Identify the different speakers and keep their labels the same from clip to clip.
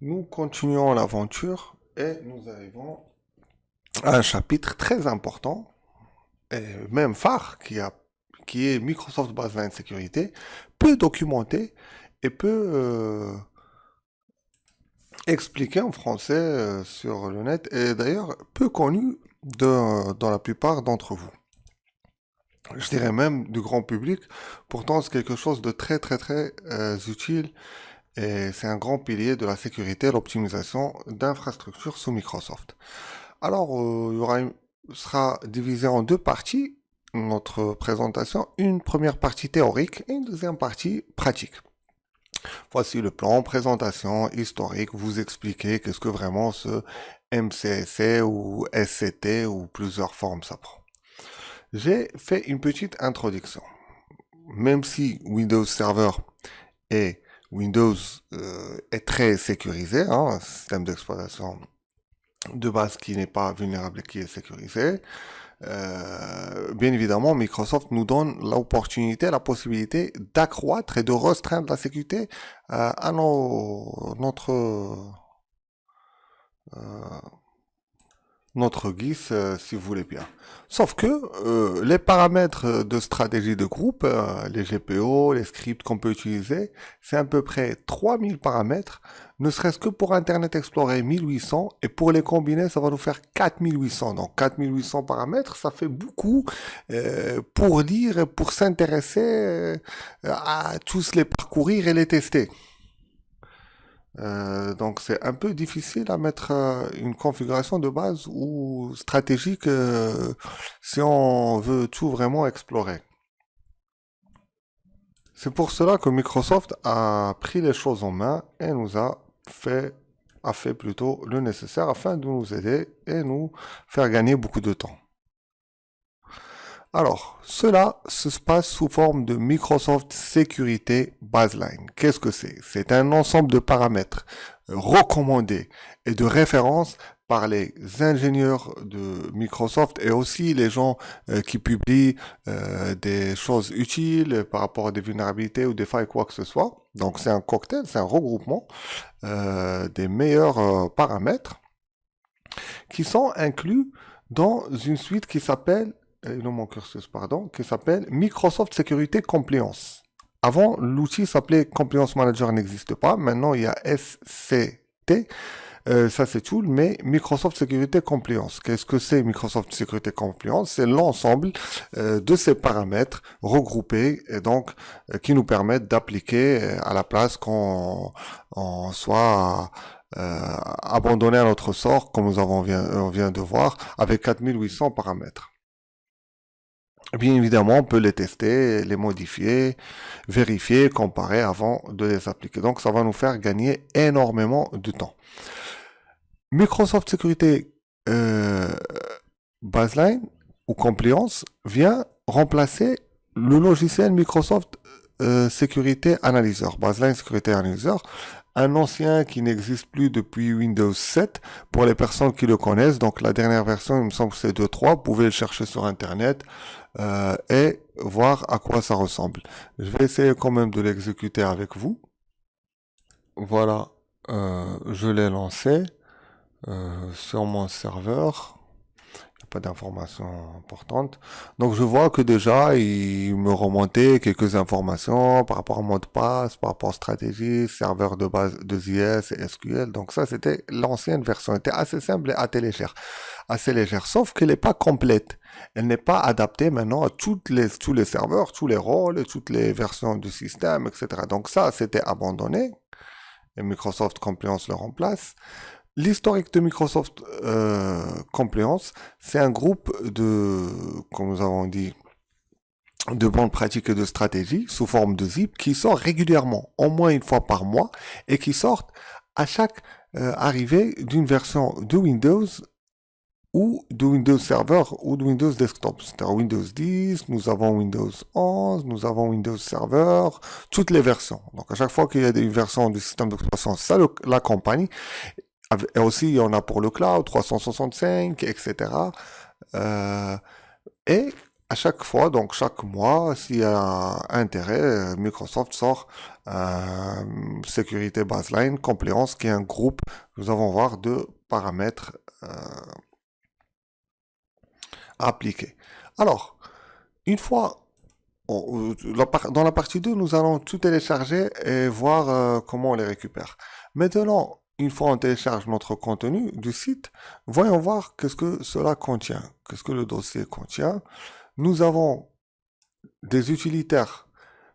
Speaker 1: Nous continuons l'aventure et nous arrivons à un chapitre très important et même phare qui est Microsoft Baseline Sécurité, peu documenté et peu expliqué en français sur le net et d'ailleurs peu connu dans la plupart d'entre vous. Je dirais même du grand public. Pourtant, c'est quelque chose de très utile et c'est un grand pilier de la sécurité et l'optimisation d'infrastructures sous Microsoft. Alors, sera divisé en deux parties, notre présentation. Une première partie théorique et une deuxième partie pratique. Voici le plan, présentation, historique, vous expliquer qu'est-ce que vraiment ce MCSC ou SCT ou plusieurs formes ça prend. J'ai fait une petite introduction. Même si Windows Server et Windows est très sécurisé, un système d'exploitation de base qui n'est pas vulnérable et qui est sécurisé, bien évidemment, Microsoft nous donne l'opportunité, la possibilité d'accroître et de restreindre la sécurité à euh, notre guise, si vous voulez bien. Sauf que les paramètres de stratégie de groupe, les GPO, les scripts qu'on peut utiliser, c'est à peu près 3000 paramètres, ne serait-ce que pour Internet Explorer 1800, et pour les combiner, ça va nous faire 4800. Donc 4800 paramètres, ça fait beaucoup pour lire, et pour s'intéresser à tous les parcourir et les tester. Donc c'est un peu difficile à mettre une configuration de base ou stratégique si on veut tout vraiment explorer. C'est pour cela que Microsoft a pris les choses en main et a fait plutôt le nécessaire afin de nous aider et nous faire gagner beaucoup de temps. Alors, cela se passe sous forme de Microsoft Security Baseline. Qu'est-ce que c'est? C'est un ensemble de paramètres recommandés et de références par les ingénieurs de Microsoft et aussi les gens qui publient des choses utiles par rapport à des vulnérabilités ou des failles, quoi que ce soit. Donc c'est un cocktail, c'est un regroupement des meilleurs paramètres qui sont inclus dans une suite qui s'appelle non mon cursus, pardon, qui s'appelle Microsoft Security Compliance. Avant, l'outil s'appelait Compliance Manager n'existe pas. Maintenant, il y a SCT. Ça, c'est tout, mais Microsoft Security Compliance. Qu'est-ce que c'est Microsoft Security Compliance? C'est l'ensemble de ces paramètres regroupés et donc qui nous permettent d'appliquer à la place qu'on soit abandonné à notre sort, comme on vient de voir, avec 4800 paramètres. Bien évidemment, on peut les tester, les modifier, vérifier, comparer avant de les appliquer. Donc, ça va nous faire gagner énormément de temps. Microsoft Security Baseline ou Compliance vient remplacer le logiciel Microsoft Security Analyzer, Baseline Security Analyzer, un ancien qui n'existe plus depuis Windows 7 pour les personnes qui le connaissent. Donc la dernière version, il me semble que c'est 2.3. Vous pouvez le chercher sur Internet et voir à quoi ça ressemble. Je vais essayer quand même de l'exécuter avec vous. Voilà, je l'ai lancé sur mon serveur. Pas d'informations importantes. Donc je vois que déjà il me remontait quelques informations par rapport au mot de passe, par rapport à stratégie, serveur de base de JS et SQL. Donc ça c'était l'ancienne version, elle était assez simple et assez légère, sauf qu'elle n'est pas complète. Elle n'est pas adaptée maintenant à tous les serveurs, tous les rôles, toutes les versions du système, etc. Donc ça c'était abandonné et Microsoft Compliance le remplace. L'historique de Microsoft Compliance, c'est un groupe de, comme nous avons dit, de bonnes pratiques et de stratégies sous forme de zip qui sort régulièrement, au moins une fois par mois, et qui sortent à chaque arrivée d'une version de Windows ou de Windows Server ou de Windows Desktop. C'est-à-dire Windows 10, nous avons Windows 11, nous avons Windows Server, toutes les versions. Donc à chaque fois qu'il y a des versions du système d'exploitation, ça l'accompagne. Et aussi, il y en a pour le cloud, 365, etc. Et à chaque fois, donc chaque mois, s'il y a intérêt, Microsoft sort sécurité baseline, compliance, qui est un groupe, nous allons voir, de paramètres à appliquer. Alors, une fois, dans la partie 2, nous allons tout télécharger et voir comment on les récupère. Maintenant, une fois on télécharge notre contenu du site, voyons voir qu'est-ce que cela contient, qu'est-ce que le dossier contient. Nous avons des utilitaires,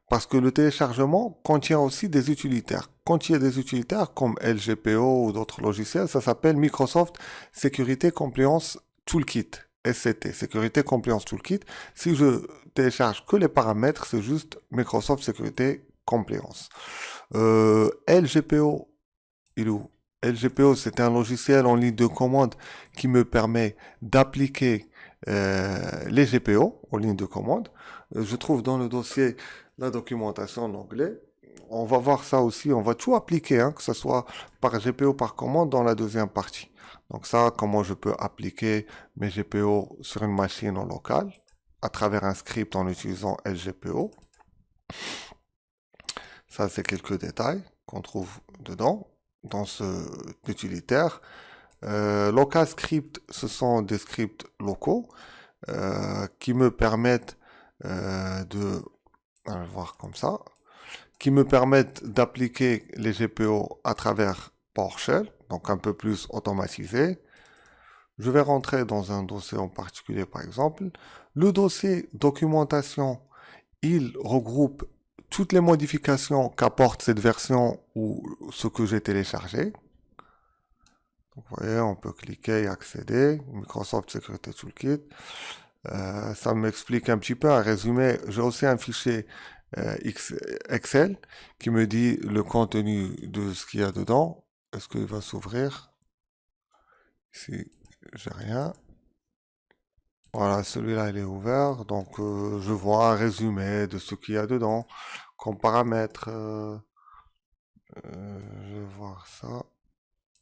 Speaker 1: parce que le téléchargement contient aussi des utilitaires. Contient des utilitaires comme LGPO ou d'autres logiciels, ça s'appelle Microsoft Security Compliance Toolkit, SCT, Security Compliance Toolkit. Si je télécharge que les paramètres, c'est juste Microsoft Security Compliance. LGPO, il est où? LGPO, c'est un logiciel en ligne de commande qui me permet d'appliquer les GPO en ligne de commande. Je trouve dans le dossier la documentation en anglais. On va voir ça aussi, on va tout appliquer, hein, que ce soit par GPO par commande dans la deuxième partie. Donc ça, comment je peux appliquer mes GPO sur une machine en local à travers un script en utilisant LGPO. Ça, c'est quelques détails qu'on trouve dedans, dans ce utilitaire. Local script, ce sont des scripts locaux qui me permettent on va voir comme ça, qui me permettent d'appliquer les GPO à travers PowerShell, donc un peu plus automatisé. Je vais rentrer dans un dossier en particulier, par exemple. Le dossier documentation, il regroupe toutes les modifications qu'apporte cette version ou ce que j'ai téléchargé. Donc, vous voyez, on peut cliquer et accéder. Microsoft Security Toolkit. Ça m'explique un petit peu, un résumé. J'ai aussi un fichier Excel qui me dit le contenu de ce qu'il y a dedans. Est-ce qu'il va s'ouvrir? Ici, j'ai rien. Voilà, celui-là, il est ouvert. Donc, je vois un résumé de ce qu'il y a dedans comme paramètres. Je vais voir ça.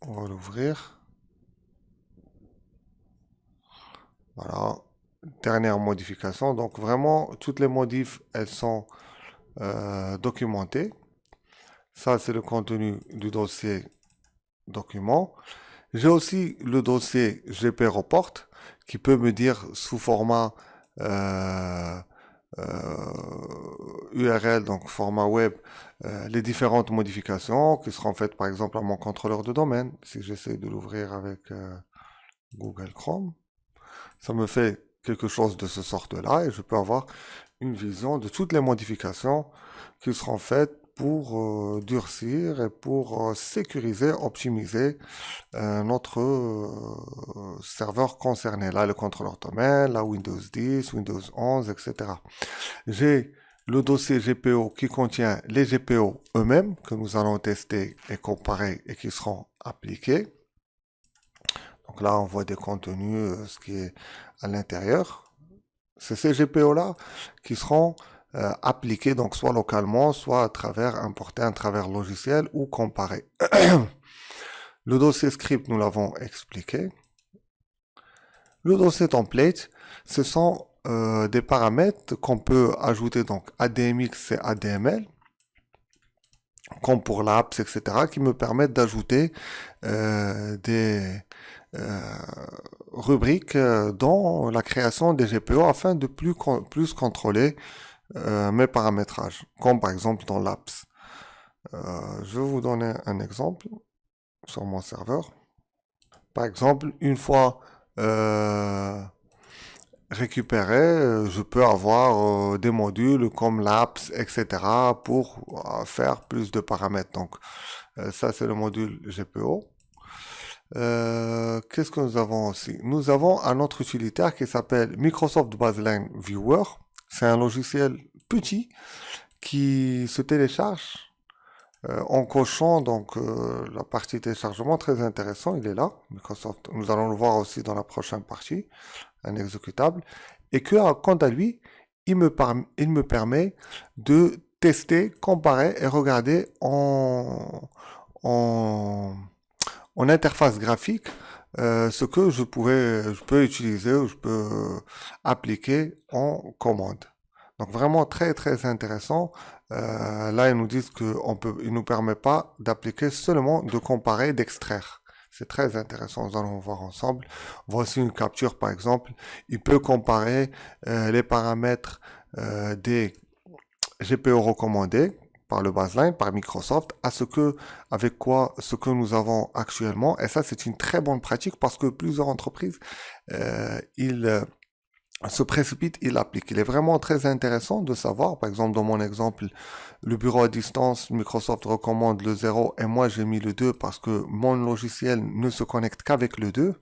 Speaker 1: On va l'ouvrir. Voilà. Dernière modification. Donc, vraiment, toutes les modifs, elles sont documentées. Ça, c'est le contenu du dossier document. J'ai aussi le dossier GP Report qui peut me dire sous format URL, donc format web, les différentes modifications qui seront faites par exemple à mon contrôleur de domaine. Si j'essaie de l'ouvrir avec Google Chrome, ça me fait quelque chose de ce sorte-là et je peux avoir une vision de toutes les modifications qui seront faites pour durcir et pour sécuriser, optimiser notre serveur concerné. Là, le contrôleur domaine, la Windows 10, Windows 11, etc. J'ai le dossier GPO qui contient les GPO eux-mêmes que nous allons tester et comparer et qui seront appliqués. Donc là, on voit des contenus, ce qui est à l'intérieur. C'est ces GPO-là qui seront appliqués, donc soit localement, soit à travers importés à travers logiciel ou comparés. Le dossier script, nous l'avons expliqué. Le dossier template, ce sont des paramètres qu'on peut ajouter, donc ADMX et ADML, comme pour l'apps, etc., qui me permettent d'ajouter des rubriques dans la création des GPO afin de plus contrôler mes paramétrages, comme par exemple dans l'apps. Je vais vous donner un exemple sur mon serveur. Par exemple, une fois récupéré, je peux avoir des modules comme l'apps, etc. pour faire plus de paramètres. Donc, ça, c'est le module GPO. Qu'est-ce que nous avons aussi? Nous avons un autre utilitaire qui s'appelle Microsoft Baseline Viewer. C'est un logiciel petit qui se télécharge en cochant donc la partie téléchargement, très intéressant, il est là. Microsoft, nous allons le voir aussi dans la prochaine partie, un exécutable, et que quant à lui, il me permet de tester, comparer et regarder en interface graphique ce que je peux utiliser ou je peux appliquer en commande. Donc vraiment très très intéressant. Là, ils nous disent il nous permet pas d'appliquer seulement de comparer, d'extraire. C'est très intéressant, nous allons voir ensemble. Voici une capture par exemple. Il peut comparer les paramètres des GPO recommandés par le baseline, par Microsoft, à ce que nous avons actuellement. Et ça, c'est une très bonne pratique parce que plusieurs entreprises, ils se précipitent, ils l'appliquent. Il est vraiment très intéressant de savoir, par exemple, dans mon exemple, le bureau à distance, Microsoft recommande le 0 et moi j'ai mis le 2 parce que mon logiciel ne se connecte qu'avec le 2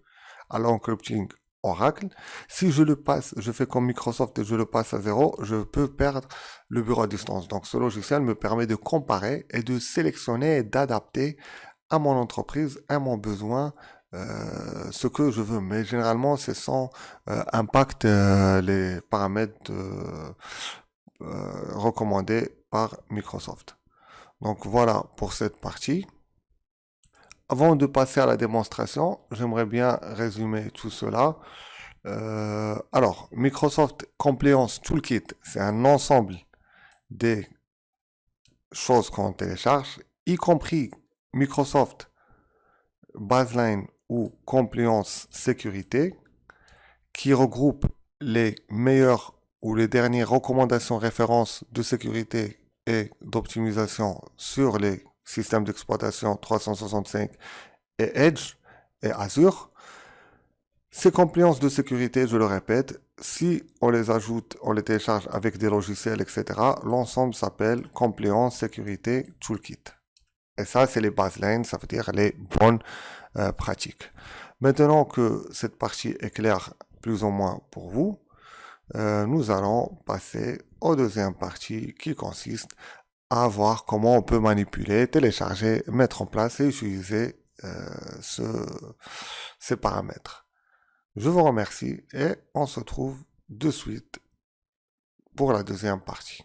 Speaker 1: à l'encrypting Oracle. Si je le passe, je fais comme Microsoft et je le passe à 0, je peux perdre le bureau à distance. Donc ce logiciel me permet de comparer et de sélectionner et d'adapter à mon entreprise, à mon besoin, ce que je veux. Mais généralement, c'est sans impact les paramètres recommandés par Microsoft. Donc voilà pour cette partie. Avant de passer à la démonstration, j'aimerais bien résumer tout cela. Alors, Microsoft Compliance Toolkit, c'est un ensemble des choses qu'on télécharge, y compris Microsoft Baseline ou Compliance Sécurité, qui regroupe les meilleures ou les dernières recommandations références de sécurité et d'optimisation sur les systèmes d'exploitation 365 et Edge et Azure. Ces compliances de sécurité, je le répète, si on les ajoute, on les télécharge avec des logiciels, etc., l'ensemble s'appelle Compliance Sécurité Toolkit. Et ça, c'est les baselines, ça veut dire les bonnes pratiques. Maintenant que cette partie est claire plus ou moins pour vous, nous allons passer aux deuxième partie qui consiste à voir comment on peut manipuler, télécharger, mettre en place et utiliser ces paramètres. Je vous remercie et on se trouve de suite pour la deuxième partie.